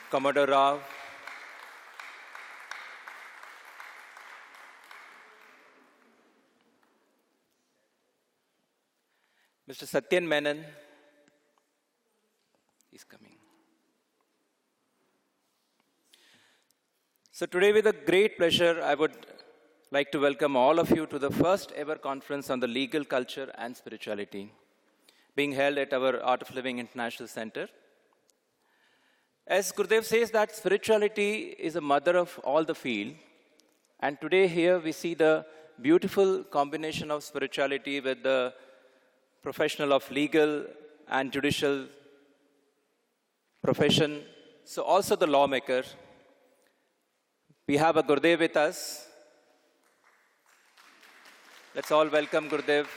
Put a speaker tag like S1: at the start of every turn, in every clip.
S1: Commodore Rao, Mr. Satyan Menon, he's coming. So today, with a great pleasure, I would like to welcome all of you to the first ever conference on the legal culture and spirituality, being held at our Art of Living International Center. As Gurudev says that spirituality is a mother of all the field, and today here we see the beautiful combination of spirituality with the professional of legal and judicial profession, so also the lawmaker. We have a Gurudev with us. Let's all welcome Gurudev.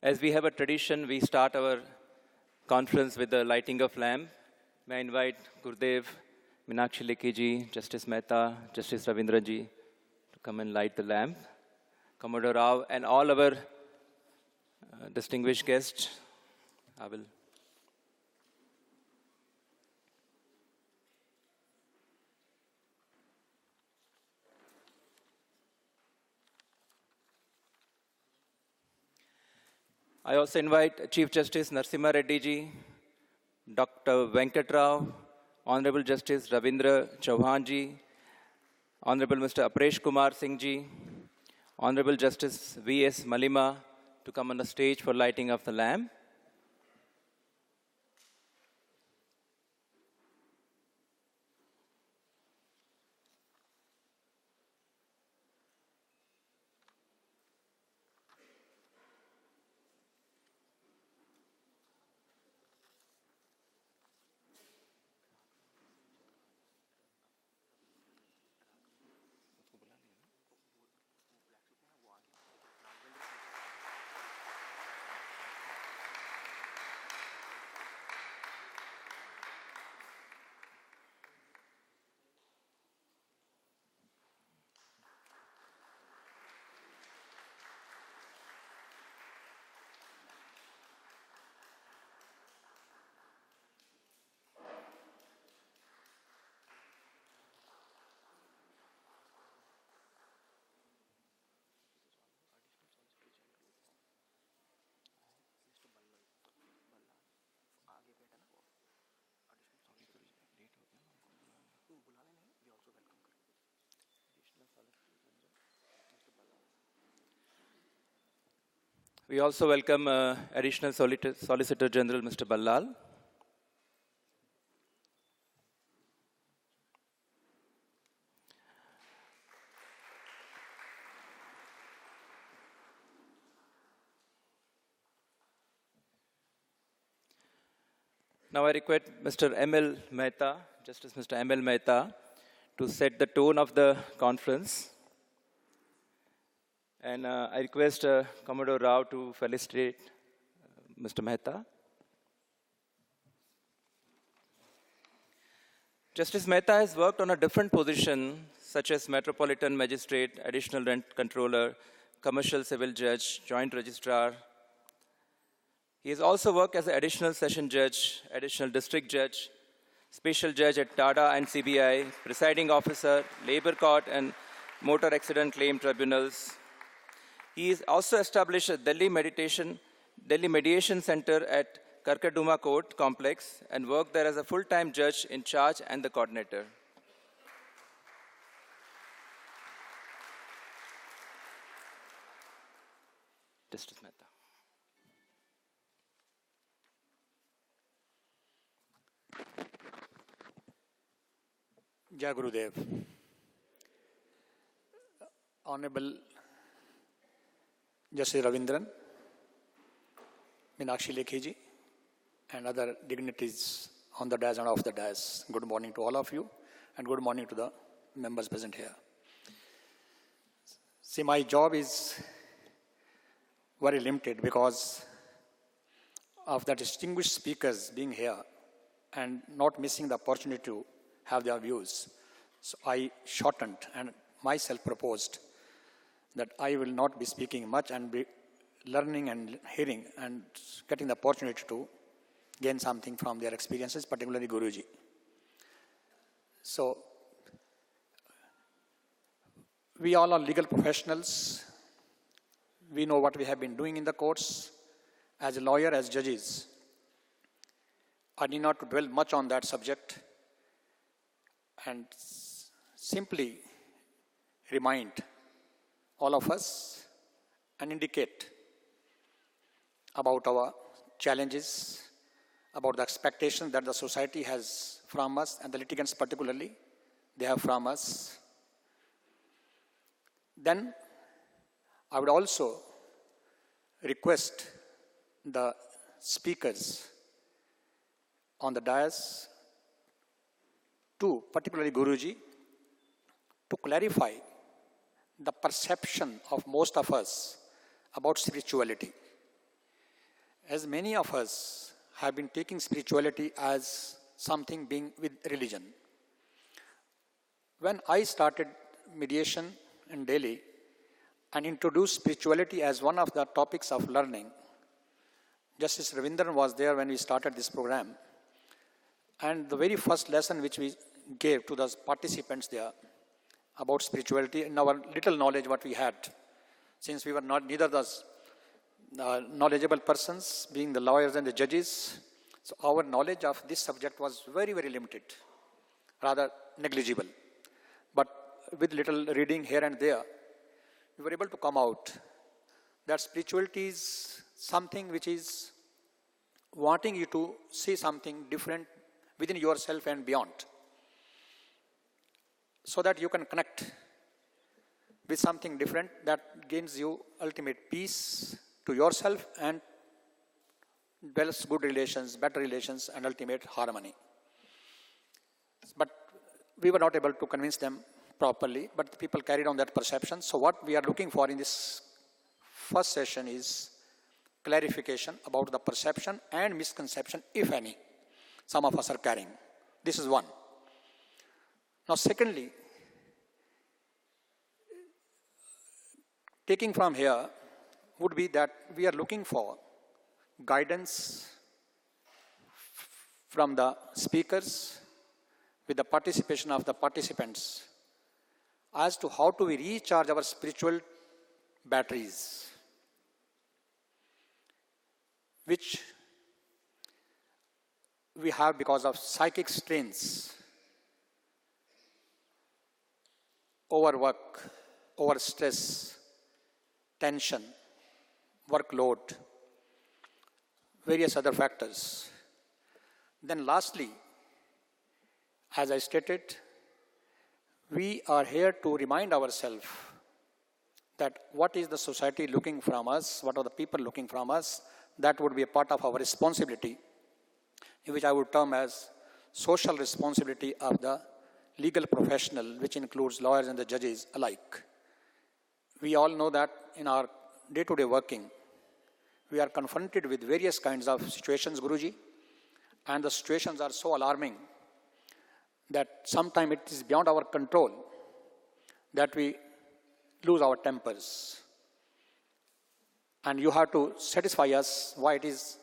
S1: As we have a tradition, we start our conference with the lighting of lamp. May I invite Gurudev, Meenakshi Lekhi ji, Justice Mehta, Justice Ravindra ji to come and light the lamp. Commodore Rao and all our distinguished guests. I also invite Chief Justice Narasimha Reddy ji, Dr. Venkat Rao, Honorable Justice Ravindra Chauhan ji, Honorable Mr. Apresh Kumar Singh ji, Honorable Justice V.S. Malima to come on the stage for lighting of the lamp. We also welcome Additional Solicitor General Mr. Ballal. Now I request Mr. M.L. Mehta, Justice Mr. M.L. Mehta, to set the tone of the conference. And I request Commodore Rao to felicitate Mr. Mehta. Justice Mehta has worked on a different position, such as Metropolitan Magistrate, Additional Rent Controller, Commercial Civil Judge, Joint Registrar. He has also worked as an Additional Session Judge, Additional District Judge, Special Judge at TADA and CBI, Presiding Officer, Labor Court and Motor Accident Claim Tribunals. He has also established a Delhi Mediation Center at Karkaduma Court Complex and worked there as a full-time judge in charge and the coordinator. Justice Mehta.
S2: Jai Gurudev. Honorable Justice Ravindran, Meenakshi Lekhi ji, and other dignitaries on the dais and off the dais. Good morning to all of you, and good morning to the members present here. See, my job is very limited because of the distinguished speakers being here and not missing the opportunity to have their views. So I shortened and myself proposed that I will not be speaking much and be learning and hearing and getting the opportunity to gain something from their experiences, particularly Guruji. So, we all are legal professionals. We know what we have been doing in the courts as a lawyer, as judges. I need not to dwell much on that subject and simply remind all of us and indicate about our challenges, about the expectations that the society has from us, and the litigants particularly, they have from us. Then I would also request the speakers on the dais to, particularly Guruji, to clarify the perception of most of us about spirituality. As many of us have been taking spirituality as something being with religion. When I started mediation in Delhi and introduced spirituality as one of the topics of learning, Justice Ravindran was there when we started this program. And the very first lesson which we gave to the participants there about spirituality, in our little knowledge what we had, since we were neither the knowledgeable persons, being the lawyers and the judges, so our knowledge of this subject was very, very limited, rather negligible. But with little reading here and there, we were able to come out that spirituality is something which is wanting you to see something different within yourself and beyond, so that you can connect with something different that gains you ultimate peace to yourself and develops good relations, better relations, and ultimate harmony. But we were not able to convince them properly, but the people carried on that perception. So what we are looking for in this first session is clarification about the perception and misconception, if any, some of us are carrying. This is one. Now, secondly, taking from here would be that we are looking for guidance from the speakers with the participation of the participants as to how do we recharge our spiritual batteries, which we have because of psychic strains, overwork, overstress, tension, workload, various other factors. Then lastly, as I stated, we are here to remind ourselves that what is the society looking from us, what are the people looking from us, that would be a part of our responsibility, which I would term as social responsibility of the legal professional, which includes lawyers and the judges alike. We all know that in our day-to-day working, we are confronted with various kinds of situations, Guruji, and the situations are so alarming that sometimes it is beyond our control that we lose our tempers. And you have to satisfy us why it is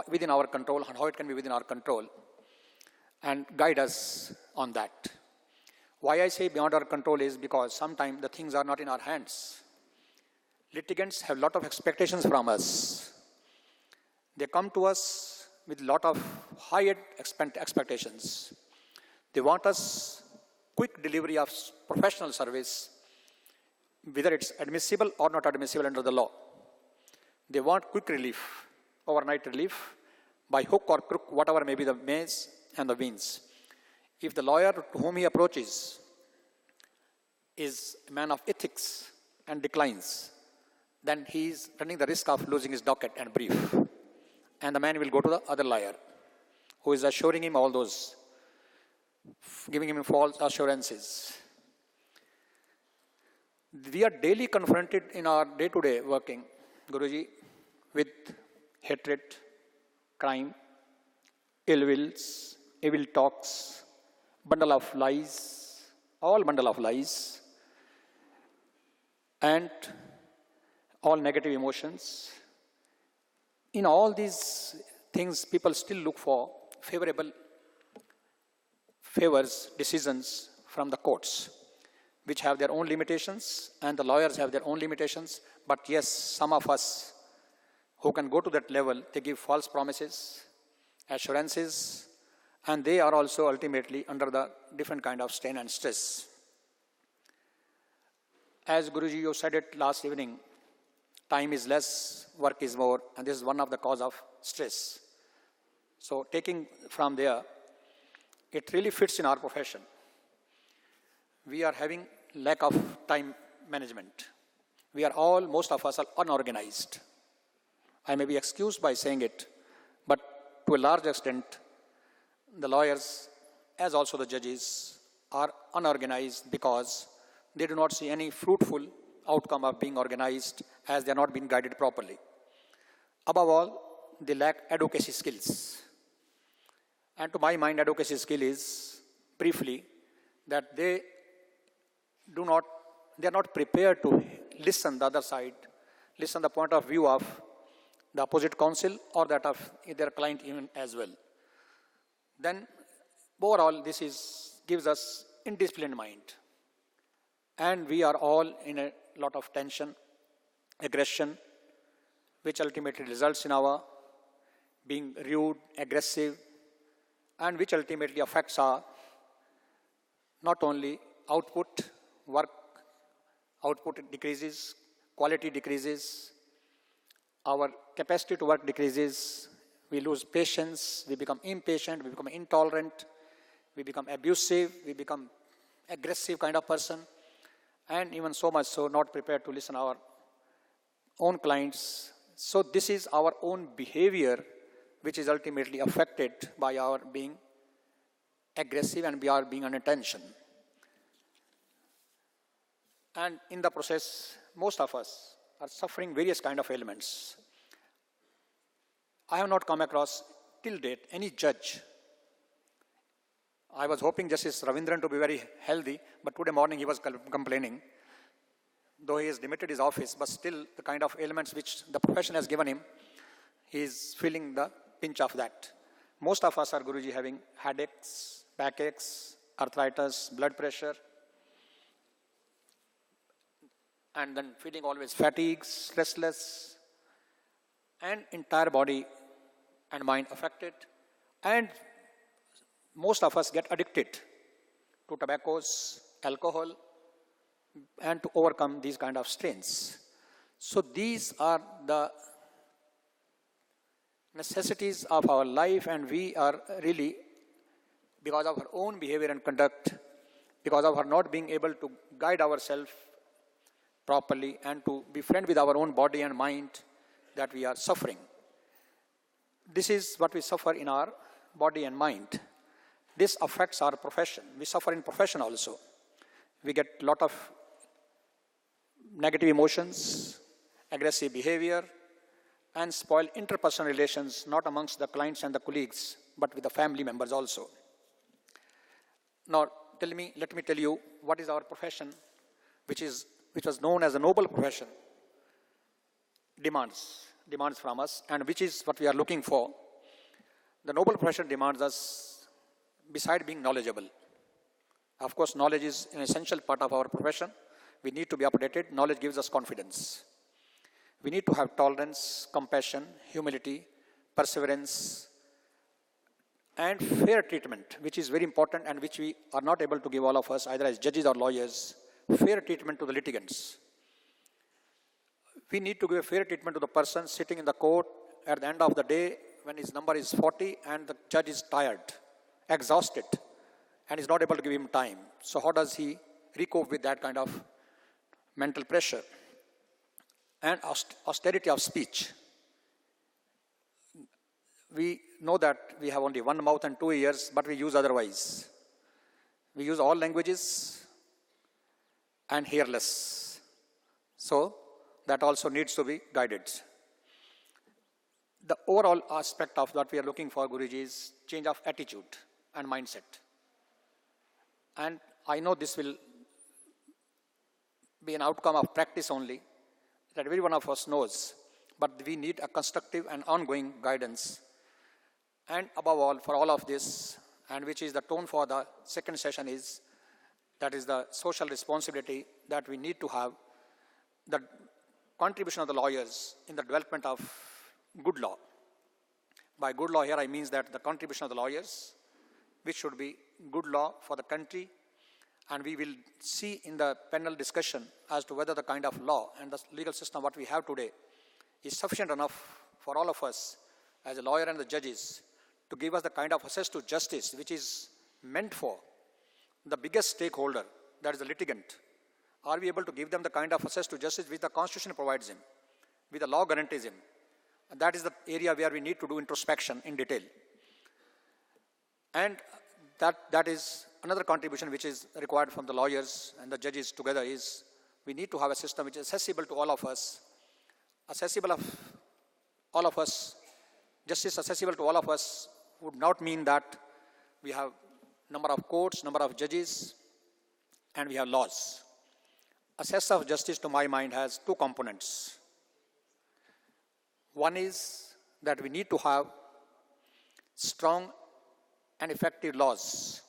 S2: within our control and how it can be within our control and guide us on that. Why I say beyond our control is because sometimes the things are not in our hands. Litigants have a lot of expectations from us. They come to us with a lot of high expectations. They want us quick delivery of professional service, whether it's admissible or not admissible under the law. They want quick relief, overnight relief, by hook or crook, whatever may be the maze and the means. If the lawyer to whom he approaches is a man of ethics and declines, then he is running the risk of losing his docket and brief. And the man will go to the other lawyer who is assuring him all those, giving him false assurances. We are daily confronted in our day-to-day working, Guruji, with hatred, crime, ill wills, evil talks, bundle of lies, all bundle of lies, and all negative emotions. In all these things, people still look for favorable favors, decisions from the courts, which have their own limitations, and the lawyers have their own limitations. But yes, some of us who can go to that level, they give false promises, assurances, and they are also ultimately under the different kind of strain and stress. As Guruji, you said it last evening, time is less, work is more, and this is one of the cause of stress. So taking from there, it really fits in our profession. We are having lack of time management. We are all, most of us are unorganized. I may be excused by saying it, but to a large extent, the lawyers, as also the judges, are unorganized because they do not see any fruitful outcome of being organized as they are not being guided properly. Above all, they lack advocacy skills. And to my mind, advocacy skill is, briefly, that they are not prepared to listen the other side, listen the point of view of the opposite counsel or that of their client even as well. Then, overall, this gives us indisciplined mind. And we are all in a lot of tension, aggression, which ultimately results in our being rude, aggressive, and which ultimately affects our not only output, work output decreases, quality decreases, our capacity to work decreases, we lose patience, we become impatient, we become intolerant, we become abusive, we become aggressive kind of person, and even so much so not prepared to listen our own clients. So this is our own behavior which is ultimately affected by our being aggressive and we are being under tension. And in the process, most of us are suffering various kind of ailments. I have not come across till date any judge. I was hoping Justice Ravindran to be very healthy, but today morning he was complaining. Though he has demitted his office, but still the kind of ailments which the profession has given him, he is feeling the pinch of that. Most of us are, Guruji, having headaches, backaches, arthritis, blood pressure, and then feeling always fatigues, restless, and entire body and mind affected. And most of us get addicted to tobaccos, alcohol, and to overcome these kind of strains. So these are the necessities of our life, and we are really, because of our own behavior and conduct, because of our not being able to guide ourselves properly and to be friend with our own body and mind, that we are suffering. This is what we suffer in our body and mind. This affects our profession. We suffer in profession also. We get a lot of negative emotions, aggressive behavior, and spoil interpersonal relations, not amongst the clients and the colleagues, but with the family members also. Now, let me tell you what is our profession, which was known as a noble profession, demands from us, and which is what we are looking for. The noble profession demands us, beside being knowledgeable. Of course, knowledge is an essential part of our profession. We need to be updated. Knowledge gives us confidence. We need to have tolerance, compassion, humility, perseverance, and fair treatment, which is very important and which we are not able to give, all of us, either as judges or lawyers. Fair treatment to the litigants. We need to give a fair treatment to the person sitting in the court at the end of the day when his number is 40 and the judge is tired, exhausted, and is not able to give him time. So how does he recope with that kind of mental pressure? And austerity of speech. We know that we have only one mouth and 2 ears, but we use otherwise. We use all languages and hear less. So that also needs to be guided. The overall aspect of what we are looking for, Guruji, is change of attitude and mindset. And I know this will be an outcome of practice only, that every one of us knows, but we need a constructive and ongoing guidance. And above all, for all of this, and which is the tone for the second session, is that is the social responsibility that we need to have, the contribution of the lawyers in the development of good law. By good law here, I mean that the contribution of the lawyers, which should be good law for the country, and we will see in the panel discussion as to whether the kind of law and the legal system what we have today is sufficient enough for all of us as a lawyer and the judges to give us the kind of access to justice which is meant for the biggest stakeholder, that is the litigant. Are we able to give them the kind of access to justice which the Constitution provides him, which the law guarantees him? And that is the area where we need to do introspection in detail. And that is another contribution which is required from the lawyers and the judges together, is we need to have a system which is accessible to all of us, accessible of all of us. Justice accessible to all of us would not mean that we have number of courts, number of judges, and we have laws. Access of justice, to my mind, has two components. One is that we need to have strong and effective laws.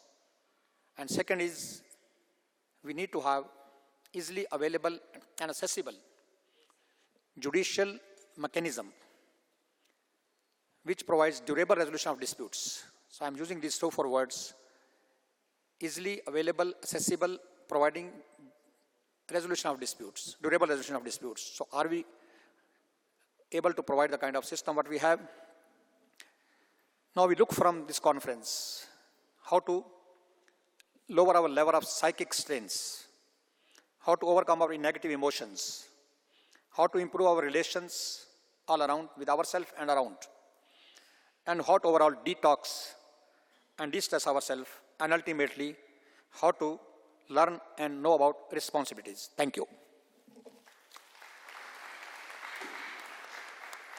S2: And second is we need to have easily available and accessible judicial mechanism which provides durable resolution of disputes. So I'm using these 4 words: easily available, accessible, providing resolution of disputes, durable resolution of disputes. So are we able to provide the kind of system what we have? Now we look from this conference how to lower our level of psychic strains, how to overcome our negative emotions, how to improve our relations all around with ourselves and around, and how to overall detox and de-stress ourselves, and ultimately how to learn and know about responsibilities. Thank you.